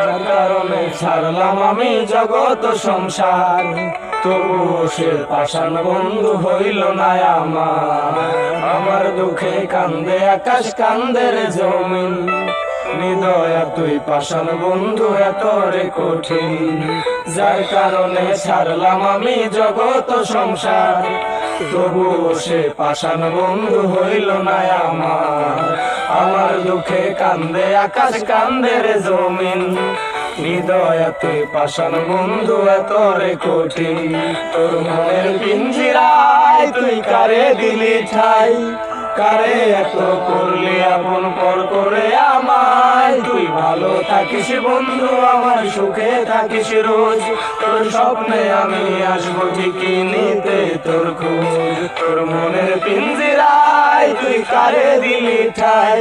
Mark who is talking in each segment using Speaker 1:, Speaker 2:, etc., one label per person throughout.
Speaker 1: যার কারণে ছাড়লাম আমি জগৎ সংসার, তবুও সে পাষাণ বন্ধু হইল না আমার। আমার দুঃখে কান্দে আকাশ, কান্দে রে জমিন, হৃদয় তুই পাষাণ বন্ধু এত রে কঠিন। যার কারণে ছাড়লাম আমি জগৎ সংসার, তবুও সে পাষাণ বন্ধু হইল না আমার। আমার দুঃখে কান্দে আকাশ, কান্দে রে জমিন, হৃদয় তুই পাষাণ বন্ধু এত রে কঠিন। তোর মনের পিঞ্জিরায় তুই কারে দিলি ঠাই, কারে এত করলি আপন পর করে আমায়। তুই ভালো থাকিস বন্ধু, আমার সুখে থাকিস রোজ, তোর স্বপ্নে আমি আসবো ঠিকই নিতে তোর খোঁজ। তোর মনের পিঞ্জিরায় তুই কারে দিলি ঠাই,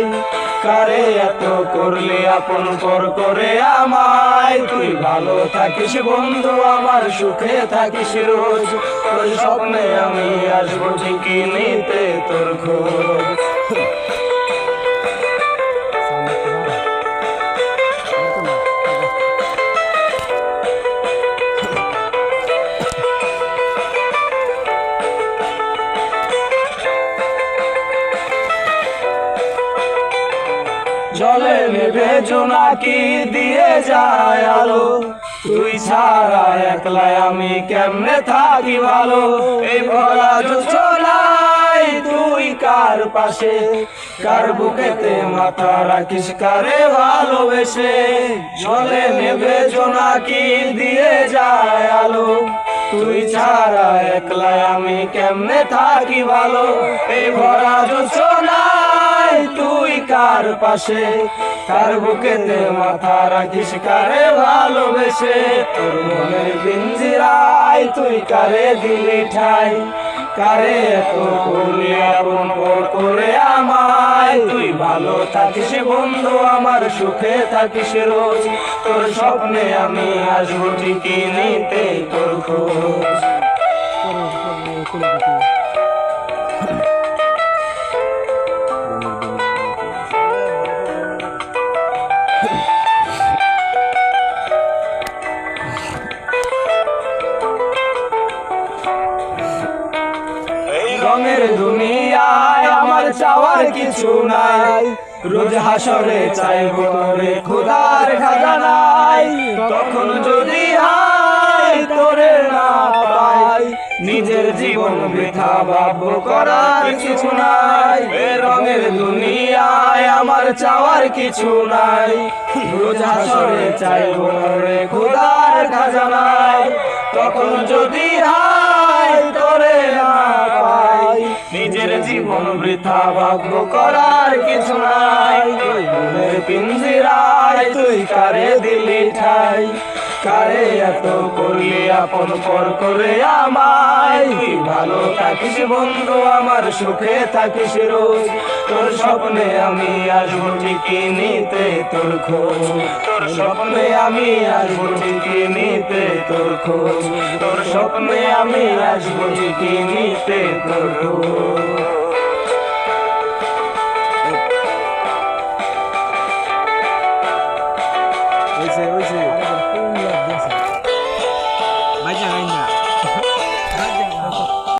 Speaker 1: কারে এত করলি আপন পর করে আমায়। তুই ভালো থাকিস বন্ধু, আমার সুখে থাকিস রোজ, তোর স্বপ্নে আমি আসবো ঠিকই নিতে তোর খোঁজ। জলে নেভে জোনাকি দিয়ে যায় আলো, তুই ছাড়া একলাই আমি কেমনে থাকি ভালো। এই ভরা যোচনায় তুই কার পাশে, কার বুকেতে মাথা রাখিস কারে ভালোবেসে। জলে নেভে জোনাকি দিয়ে যায় আলো, তুই ছাড়া একলাই আমি কেমনে থাকি ভালো। এই ভরা যোচনায় তুই কার পাশে, কার বুকেতে মাথা রাখিস কারে ভালোবেসে। তোর মনের পিঞ্জিরায় তুই কারে দিলি ঠাই, কারে এত করলি আপন পর করে আমায়। তুই ভালো থাকিস বন্ধু, আমার সুখে থাকিস রোজ, তোর স্বপ্নে আমি আসবো ঠিকই নিতে তোর খোঁজ। রঙের দুনিয়ায় আমার চাওয়ার কিছু নাই, রোজ হাসরে চাইবো তোরে খোদার খাজানায়। তখন যদি হাই তোরে না পাই, নিজের জীবন বৃথা ভাববো করার কিছু নাই। রঙের দুনিয়ায় আমার চাওয়ার কিছু নাই, রোজ হাসরে চাইবো তোরে খোদার খাজানায়। তখন যদি হাই তোরে না পাই, নিজের জীবন বৃথা ভাগ্য করার কিছু নাই। মনের পিঞ্জিরায় তুই কারে দিলি ঠাই, কারে এত করলি আপন পর করে আমায়। তুই ভালো থাকিস বন্ধু, আমার সুখে থাকিস রোজ, তোর স্বপ্নে আমি আসবো ঠিকই নিতে তোর খোঁজ। তোর স্বপ্নে আমি আসবো ঠিকই নিতে তোর খোঁজ, তোর স্বপ্নে আমি আসবো ঠিকই নিতে তোর খোঁজ।